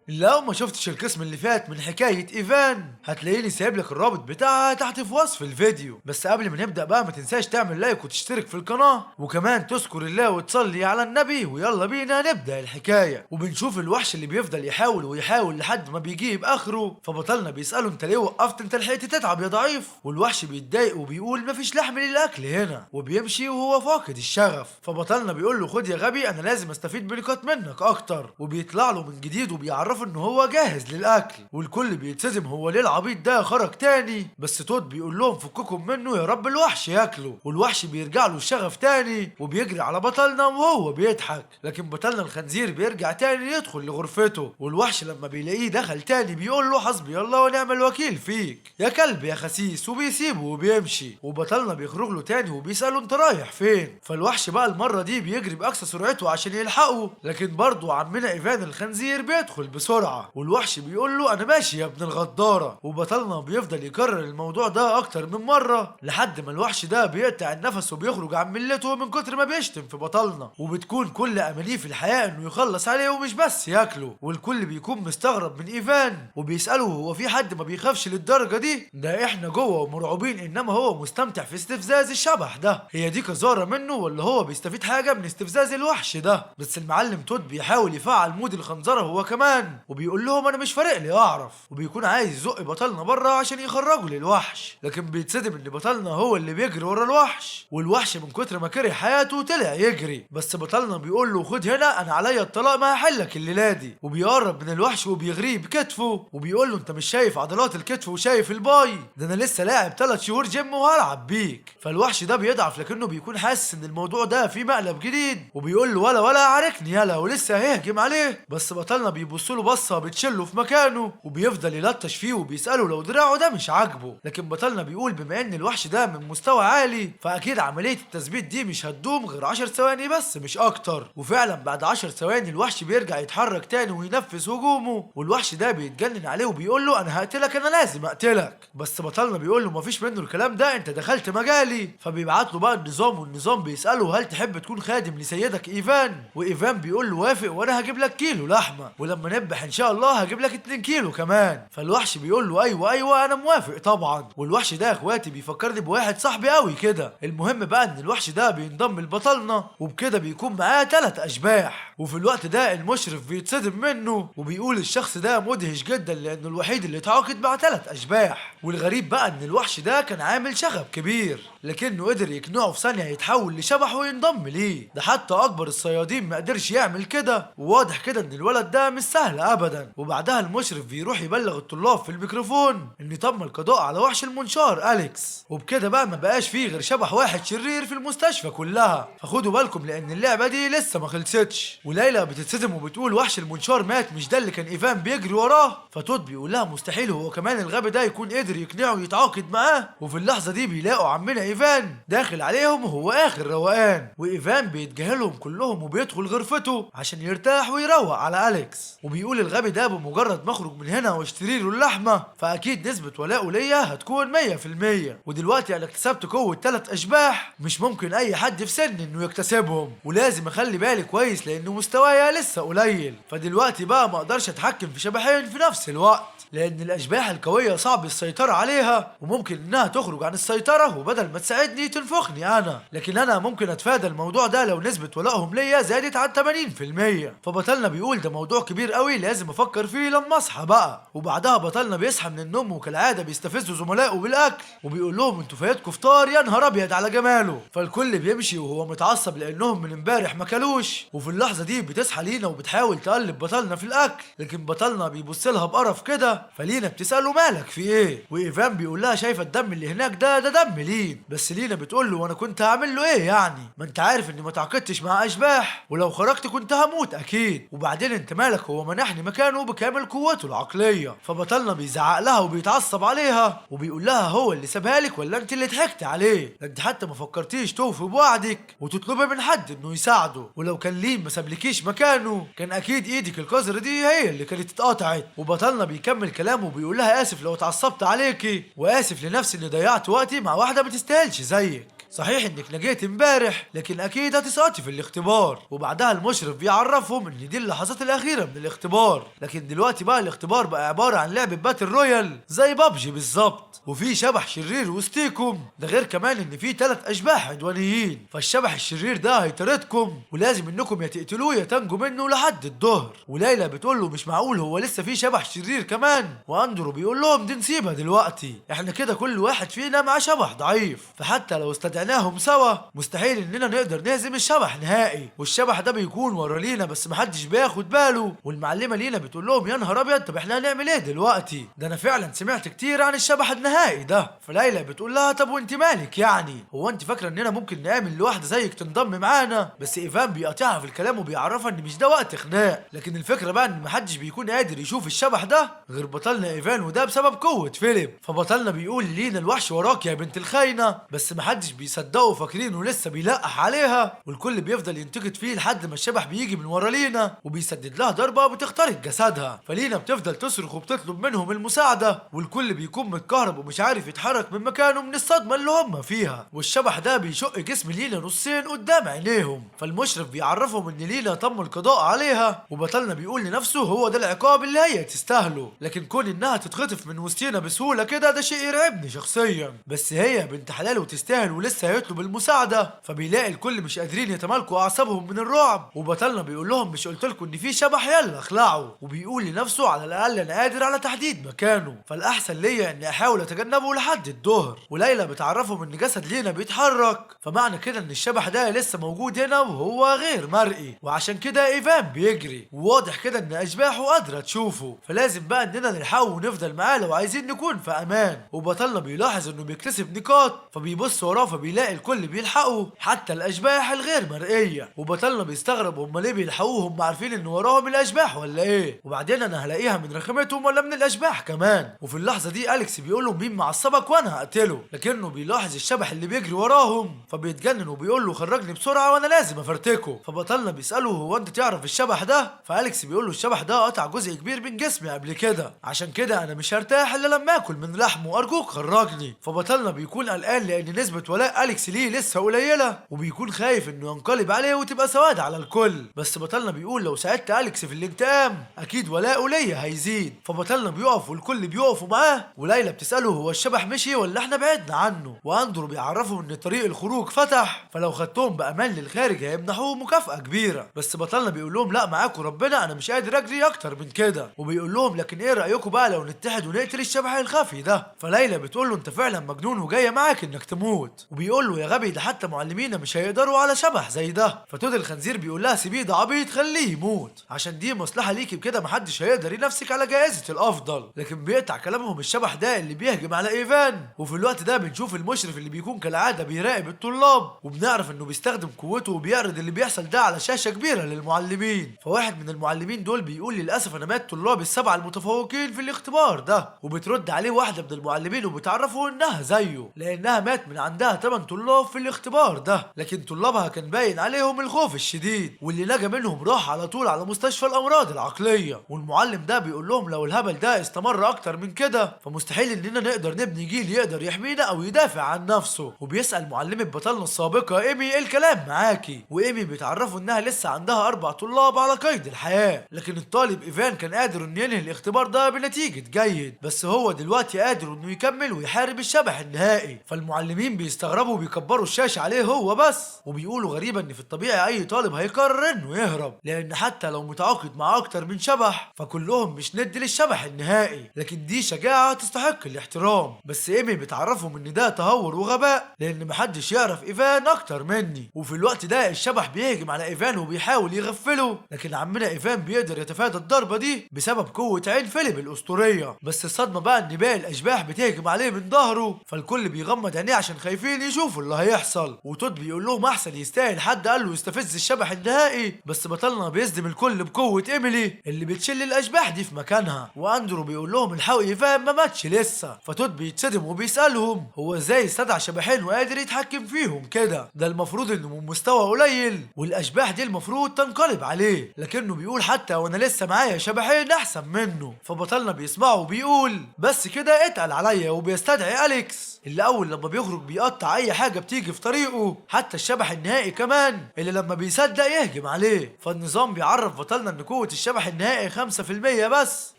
لو ما شفتش القسم اللي فات من حكاية ايفان هتلاقيني سايب لك الرابط بتاعها تحت في وصف الفيديو. بس قبل ما نبدأ بقى ما تنساش تعمل لايك وتشترك في القناة وكمان تذكر الله وتصلي على النبي، ويلا بينا نبدأ الحكاية. وبنشوف الوحش اللي بيفضل يحاول ويحاول لحد ما بيجيب اخره، فبطلنا بيسأله انت ليه وقفت؟ انت لحقت تتعب يا ضعيف؟ والوحش بيتضايق وبيقول مفيش لحم للاكل هنا، وبيمشي وهو فاقد الشغف. فبطلنا بيقول له خد يا غبي انا لازم استفيد بنقاط منك اكتر، وبيطلع له من جديد وبيعرفه ان هو جاهز للاكل. والكل بيتصدم هو ليه العبيط ده خرج تاني، بس توت بيقول لهم فككم منه يا رب الوحش ياكله. والوحش بيرجع له الشغف تاني وبيجري على بطلنا وهو بيضحك، لكن بطلنا الخنزير بيرجع تاني يدخل لغرفته. والوحش لما بيلاقيه دخل تاني بيقول له حسبي الله ونعم الوكيل فيك يا كلب يا خسيس، وبيسيبه وبيمشي. وبطلنا بيخرج له تاني وبيسأله انت رايح فين؟ فالوحش بقى المرة دي بيجري بأقصى سرعته عشان يلحقه، لكن برضه عمنا ايفان الخنزير بيدخل بسرعة. والوحش بيقول له انا ماشي يا ابن الغدارة. وبطلنا بيفضل يكرر الموضوع ده اكتر من مرة لحد ما الوحش ده بيقطع النفس وبيخرج عن ملته من كتر ما بيشتم في بطلنا. وبتكون كل امانيه في الحياة انه يخلص عليه ومش بس ياكله. والكل بيكون مستغرب من ايفان وبيسأله هو في حد ما بيخافش للدرجة دي؟ ده احنا جوه ومرعوبين، انما هو مستمتع في استفزاز الشبح ده. هي دي كزارة منه ولا هو بيستفيد حاجة من استفزاز الوحش ده؟ بس المعلم توت بيحاول يفعل مود الخنزرة هو كمان، وبيقول لهم انا مش فارق لي اعرف، وبيكون عايز يزق بطلنا بره عشان يخرجوا للوحش، لكن بيتصدم ان بطلنا هو اللي بيجري ورا الوحش. والوحش من كتر ما كره حياته طلع يجري، بس بطلنا بيقول له خد هنا انا عليا الطلاق ما هحلك الليله دي. وبيقرب من الوحش وبيغريه بكتفه وبيقول له انت مش شايف عضلات الكتف وشايف الباي؟ ده انا لسه لاعب 3 شهور جيم وهلعب بيك. فالوحش ده بيضعف لكنه بيكون حاسس ان الموضوع ده فيه مقلب جديد، وبيقول له ولا عاركني يلا، ولسه هيهجم عليه. بس بطلنا بيبص له بصه بتشله في مكانه وبيفضل يلطش فيه وبيساله لو دراعه ده مش عاجبه. لكن بطلنا بيقول بما ان الوحش ده من مستوى عالي فاكيد عمليه التثبيت دي مش هتدوم غير 10 ثواني بس مش اكتر. وفعلا بعد 10 ثواني الوحش بيرجع يتحرك تاني وينفذ هجومه. والوحش ده بيتجنن عليه وبيقول له انا هقتلك، انا لازم اقتلك. بس بطلنا بيقول له مفيش منه الكلام ده، انت دخلت مجالي. فبيبعت له بقى النظام، والنظام بيساله هل تحب تكون خادم لسيدك ايفان؟ وايفان بيقول له وافق وانا هجيب لك كيلو لحمه، ولما نذبح ان شاء الله هجيب لك 2 كيلو كمان. فالوحش بيقول له ايوه انا موافق طبعا. والوحش ده يا اخواتي بيفكرني بواحد صاحبي قوي كده. المهم بقى ان الوحش ده بينضم لبطلنا وبكده بيكون معاه 3 اشباح. وفي الوقت ده المشرف بيتصدم منه وبيقول الشخص ده مدهش جدا لانه الوحيد اللي اتعاقد مع 3 اشباح. والغريب بقى ان الوحش ده كان عامل شغب كبير لكنه قدر يقنعه في ثانيه يتحول لشبح وينضم ليه. ده حتى اكبر الصيادين ما قدرش يعمل كده، وواضح كده ان الولد ده مش سهل ابدا. وبعدها المشرف بيروح يبلغ الطلاب في الميكروفون ان تم القضاء على وحش المنشار اليكس، وبكده بقى ما بقاش فيه غير شبح واحد شرير في المستشفى كلها. فخدوا بالكم لان اللعبه دي لسه ما خلصتش. وليلى بتتصدم وبتقول وحش المنشار مات، مش ده اللي كان ايفان بيجري وراه؟ فتوت بيقول لها مستحيل هو كمان الغبي ده يكون قدر يقنعه يتعاقد معاه. وفي اللحظه دي بيلاقوا عمنا ايفان داخل عليهم وهو اخر روقان، وايفان بيتجاهلهم كلهم وبيدخل غرفته عشان يرتاح ويروق على اليكس. وبيقول الغبي ده بمجرد ما اخرج من هنا واشتري له اللحمه فاكيد نسبه ولاءه ليا هتكون 100%. ودلوقتي انا اكتسبت قوه 3 اشباح مش ممكن اي حد في سني انه يكتسبهم، ولازم اخلي بالي كويس لانه مستوايا لسه قليل. فدلوقتي بقى ما اقدرش اتحكم في شبحين في نفس الوقت لان الاشباح القويه صعب السيطره عليها وممكن انها تخرج عن السيطره وبدل ما تساعدني تنفخني انا. لكن انا ممكن اتفادى الموضوع ده لو نسبه ولائهم ليا زادت عن 80%. فبطلنا بيقول ده موضوع كبير قوي لازم افكر فيه لما اصحى بقى. وبعدها بطلنا بيصحى من النوم وكالعاده بيستفزوا زملائه بالاكل وبيقول لهم انتوا فايتكم فطار يا نهار ابيض على جماله. فالكل بيمشي وهو متعصب لانهم من امبارح ما كلوش. وفي اللحظه دي بتصحى لينا وبتحاول تقلب بطلنا في الاكل، لكن بطلنا بيبص لها بقرف كده. فلينا بتساله مالك في ايه؟ وايفان بيقول لها شايفه الدم اللي هناك ده دم لين. بس لينا بتقول له وانا كنت هعمل له ايه يعني؟ ما انت عارف اني ما تعاقدتش مع اشباح ولو خرجت كنت هموت اكيد، وبعدين انت مالك؟ هو منحني مكانه بكامل قوته العقليه. فبطلنا بيزعق لها وبيتعصب عليها وبيقول لها هو اللي سابها لك ولا انت اللي ضحكت عليه؟ ده انت حتى ما فكرتيش توفي بوعدك وتطلبي من حد انه يساعده، ولو كان لين ما سابلكيش مكانه كان اكيد ايدك القذره دي هي اللي كانت اتقطعت. وبطلنا بيكمل كلامه وبيقول لها اسف لو اتعصبت عليكي، واسف لنفسي اني ضيعت وقتي مع واحده ما تستاهلش زيك. صحيح انك نجيت امبارح، لكن اكيد هتسقطي في الاختبار. وبعدها المشرف بيعرفهم ان دي اللحظات الاخيره من الاختبار، لكن دلوقتي بقى الاختبار بقى عباره عن لعبه باتل رويال زي بابجي بالظبط، وفي شبح شرير وسطيكم. ده غير كمان ان في 3 اشباح عدوانيين، فالشبح الشرير ده هيطاردكم ولازم انكم يا تقتلوه يا تنجوا منه لحد الظهر. وليلى بتقول له مش معقول، هو لسه في شبح شرير كمان؟ واندرو بيقول لهم دي نسيبها دلوقتي، احنا كده كل واحد فينا مع شبح ضعيف، فحتى لو استدعناهم سوا مستحيل اننا نقدر نهزم الشبح نهائي، والشبح ده بيكون ورا لينا بس محدش بياخد باله. والمعلمه لينا بتقول لهم يا نهار ابيض، طب احنا هنعمل ايه دلوقتي؟ ده انا فعلا سمعت كتير عن الشبح النهائي ده. فليلى بتقول لها طب وانت مالك يعني؟ هو انت فاكره اننا ممكن نعمل لواحده زيك تنضم معانا؟ بس ايفان بيقاطعها في الكلام وبيعرفها ان مش ده وقت خناق، لكن الفكره بقى ان محدش بيكون قادر يشوف الشبح ده غير بطلنا ايفان، وده بسبب قوه فيليب. فبطلنا بيقول لينا الوحش وراك يا بنت الخاينه، بس محدش بيصدقه فاكرينه لسه بيلقح عليها، والكل بيفضل ينتقد فيه لحد ما الشبح بيجي من ورا لينا وبيسدد لها ضربه بتخترق جسدها. فلينا بتفضل تصرخ وبتطلب منهم المساعده، والكل بيكون متكهرب ومش عارف يتحرك من مكانه من الصدمه اللي هم فيها. والشبح ده بيشق جسم لينا نصين قدام عينيهم، فالمشرف بيعرفهم ان لينا تم القضاء عليها، وبطلنا بيقول لنفسه هو ده العقاب اللي هي تستاهله، لكن كون انها تتخطف من وسطينا بسهوله كده ده شيء يرعبني شخصيا. بس هي بنت حلال وتستاهل ولسه هيطلب المساعده، فبيلاقي الكل مش قادرين يتمالكوا اعصابهم من الرعب، وبطلنا بيقول لهم مش قلت لكم ان في شبح؟ يلا اخلعوا. وبيقول لنفسه على الاقل انا قادر على تحديد مكانه، فالاحسن ليا اني احاول اتجنبه لحد الظهر. وليلى بتعرفهم ان جسد لينا بيتحرك، فمعنى كده ان الشبح ده لسه موجود هنا وهو غير مرئي، وعشان كده ايفان بيجري، وواضح كده ان اشباحه قادره تشوفه، فلازم بقى اننا نلحقه ونفضل معاه لو عايزين نكون في امان. وبطلنا بيلاحظ انه بيكتسب نقاط، فبيبص وراه فبيلاقي الكل بيلحقه حتى الاشباح الغير مرئيه، وبطلنا بيستغرب هم ليه بيلحقوه، هم عارفين ان وراهم الاشباح ولا ايه؟ وبعدين انا هلاقيها من رخامتهم ولا من الاشباح كمان؟ وفي اللحظه دي اليكس بيقول له مين معصبك وانا هقتله، لكنه بيلاحظ الشبح اللي بيجري وراهم فبيتجنن وبيقول له خرجني بسرعه وانا لازم افرتكه. فبطلنا بيساله هو انت تعرف الشبح ده؟ فاليكس بيقول له الشبح ده قطع جزء كبير من جسمي قبل كده، عشان كده انا مش هرتاح الا لما اكل من لحمه، ارجوك خرجني. فبطلنا بيكون قلقان لان نسبه ولاء اليكس ليه لسه قليله، وبيكون خايف انه ينقلب عليه وتبقى سواد على الكل. بس بطلنا بيقول لو ساعدت اليكس في الانتقام اكيد ولاءه ليا هيزيد. فبطلنا بيقف والكل بيقفوا معاه، وليلى بتساله هو الشبح مشي ولا احنا بعدنا عنه؟ واندرو بيعرفه ان طريق الخروج فتح، فلو خدتهم بامان للخارج هيمنحوه مكافاه كبيره. بس بطلنا بيقول لهم لا معاكم ربنا انا مش قادر اجري اكتر من كده. وبيقول لهم لكن ايه رايكم بقى لو نتحد ونقتل الشبح الخفي ده؟ فليلى بتقول له انت فعلا مجنون وجايه معاك انك تموت. وبيقول له يا غبي ده حتى معلمينا مش هيقدروا على شبح زي ده. فتود الخنزير بيقول لها سيبيه ده عبيط خليه يموت، عشان دي مصلحه ليكي بكده محدش هيقدر ينافسك على جائزه الافضل. لكن بيقطع كلامهم الشبح ده اللي بيهجم على ايفان. وفي الوقت ده بنشوف المشرف اللي بيكون كالعاده بيراقب الطلاب، وبنعرف انه بيستخدم قوته وبيعرض اللي بيحصل ده على شاشه كبيره للمعلمين. فواحد من المعلمين دول بيقول للاسف انا مات طلاب السبعه المتفوقين في الاختبار ده، وبترد عليه واحده من المعلمين وبتعرفه انها زيه لانها مات من عندها 8 طلاب في الاختبار ده، لكن طلابها كان باين عليهم الخوف الشديد، واللي نجا منهم راح على طول على مستشفى الامراض العقليه. والمعلم ده بيقول لهم لو الهبل ده استمر اكتر من كده فمستحيل اننا نقدر نبني جيل يقدر يحمينا او يدافع عن نفسه. وبيسال معلمه بطلنا السابقه ايمي ايه الكلام معاكي، وايمي بتعرفه انها لسه عندها 4 طلاب على قيد الحياه، لكن الطالب ايفان كان قادر انه ينهي الاختبار ده بنتيجه جيد، بس هو دلوقتي قادر انه يكمل ويحارب الشبح النهائي. فالمعلمين بيستغربوا وبيكبروا الشاشه عليه هو بس، وبيقولوا غريبا ان في الطبيعي اي طالب هيقرر انه يهرب، لان حتى لو متعاقد مع اكتر من شبح فكلهم مش ند للشبح النهائي، لكن دي شجاعه تستحق الاحترام. بس ايمي بتعرفهم ان ده تهور وغباء لان محدش يعرف ايفان اكتر مني. وفي الوقت ده الشبح بيهجم على ايفان وبيحاول يغفله، لكن عمنا ايفان بيقدر يتفادى الضربه دي بسبب قوه عين فيليب الاسطوريه. بس الصدمه بقى ان باقي الاشباح بتهجم عليه من ظهره، فالكل بيغمض عينيه عشان خايفين يشوفوا اللي هيحصل. وتود بيقول لهم احسن يستاهل حد قال له يستفز الشبح النهائي، بس بطلنا بيصدم الكل بقوه ايميلي اللي بتشيل الاشباح دي في مكانها. واندرو بيقول لهم الحقوا ايفان ما ماتش لسه. فتود بيتصدم وبيسالهم هو ازاي استدعى شبحين وقادر يتحكم فيهم كده؟ ده المفروض انه من مستوى قليل والاشباح دي المفروض تنقلب عليه، لكنه بيقول حتى وانا لسه معايا شبحين احسن منه. فبطلنا بيسمعه وبيقول بس كده اتقل عليا، وبيستدعي اليكس اللي اول لما بيخرج بيقطع اي حاجة بتيجي في طريقه، حتى الشبح النهائي كمان اللي لما بيصدق يهجم عليه. فالنظام بيعرف بطلنا ان قوة الشبح النهائي 5% بس،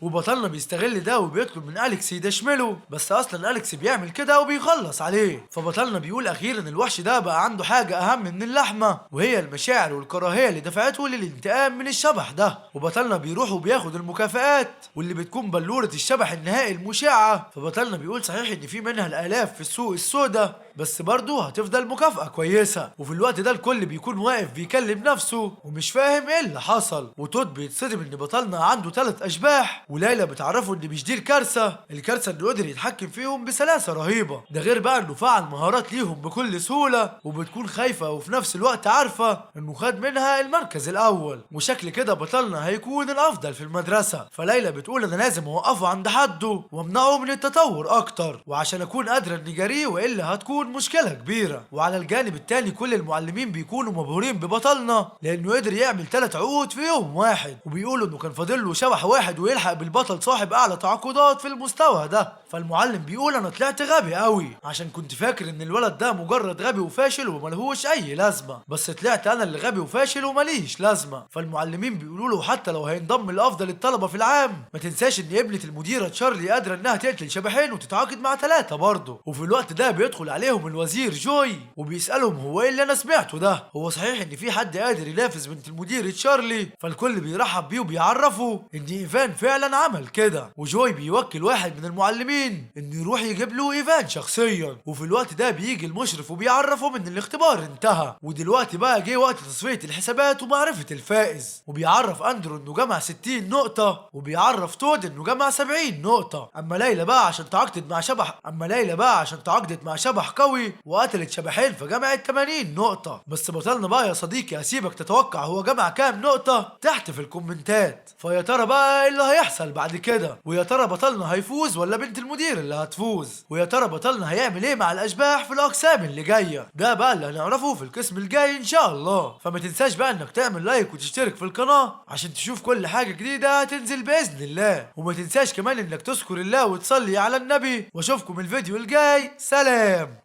وبطلنا بيستغل ده وبيطلب من أليكس يدشمله، بس اصلا أليكس بيعمل كده وبيخلص عليه. فبطلنا بيقول اخيرا الوحش ده بقى عنده حاجة اهم من اللحمة، وهي المشاعر والكراهية اللي دفعته للانتقام من الشبح ده. وبطلنا بيروح وبياخد المكافآت واللي بتكون بلورة الشبح النهائي المشعة. فبطلنا بيقول صحيح ان في منها الالاف في السوق السوداء، بس برضه هتفضل مكافأة كويسة. وفي الوقت ده الكل بيكون واقف بيكلم نفسه ومش فاهم ايه اللي حصل، وتود بيتصدم ان بطلنا عنده 3 اشباح، وليلى بتعرفه ان مش دي الكارثة انه قدر يتحكم فيهم بسلاسة رهيبة. ده غير بقى انه فعل مهارات ليهم بكل سهولة، وبتكون خايفة وفي نفس الوقت عارفة انه خد منها المركز الاول، وشكل كده بطلنا هيكون الافضل في المدرسة. فليلى بتقول انا لازم اوقفه عند حده وامنعه من التطور اكتر، وعشان اكون قادرة اني جريه والا هتكون مشكلة كبيرة. وعلى الجانب التاني كل المعلمين بيكونوا مبهورين ببطلنا لانه قدر يعمل 3 عقود في يوم واحد، وبيقولوا انه كان فاضل له شبح واحد ويلحق بالبطل صاحب اعلى تعاقدات في المستوى ده. فالمعلم بيقول انا طلعت غبي قوي عشان كنت فاكر ان الولد ده مجرد غبي وفاشل وملهوش اي لازمة، بس طلعت انا اللي غبي وفاشل ومليش لازمة. فالمعلمين بيقولوا له حتى لو هينضم لافضل الطلبة في العام ما تنساش ان ابنة المديرة تشارلي قادرة انها تقتل شبحين وتتعاقد مع 3 برضه. وفي الوقت ده بيدخل عليهم الوزير جوي وبيسألهم هو ايه اللي انا سمعته ده، هو صحيح ان في حد قادر ينافس بنت المدير تشارلي؟ فالكل بيرحب بيه وبيعرفوا ان ايفان فعلا عمل كده، وجوي بيوكل واحد من المعلمين انه يروح يجيب له ايفان شخصيا. وفي الوقت ده بيجي المشرف وبيعرفهم ان الاختبار انتهى، ودلوقتي بقى جه وقت تصفية الحسابات ومعرفة الفائز. وبيعرف اندرو انه جمع 60 نقطة، وبيعرف تود انه جمع 70 نقطة. اما ليلى بقى عشان تعاقدت مع شبح قوي وقتلت شبحين فجمعت 80 نقطة. بس بطلنا بقى يا صديقي اسيبك تتوقع هو جمع كام نقطة تحت في الكومنتات. فيا ترى بقى ايه اللي هيحصل بعد كده؟ ويا ترى بطلنا هيفوز ولا بنت المدير اللي هتفوز؟ ويا ترى بطلنا هيعمل ايه مع الاشباح في الاقسام اللي جايه؟ ده بقى اللي هنعرفه في القسم الجاي ان شاء الله. فما تنساش بقى انك تعمل لايك وتشترك في القناه عشان تشوف كل حاجه جديده هتنزل باذن الله. وما تنساش كمان انك تذكر الله وتصلي على النبي، واشوفكم الفيديو الجاي. سلام.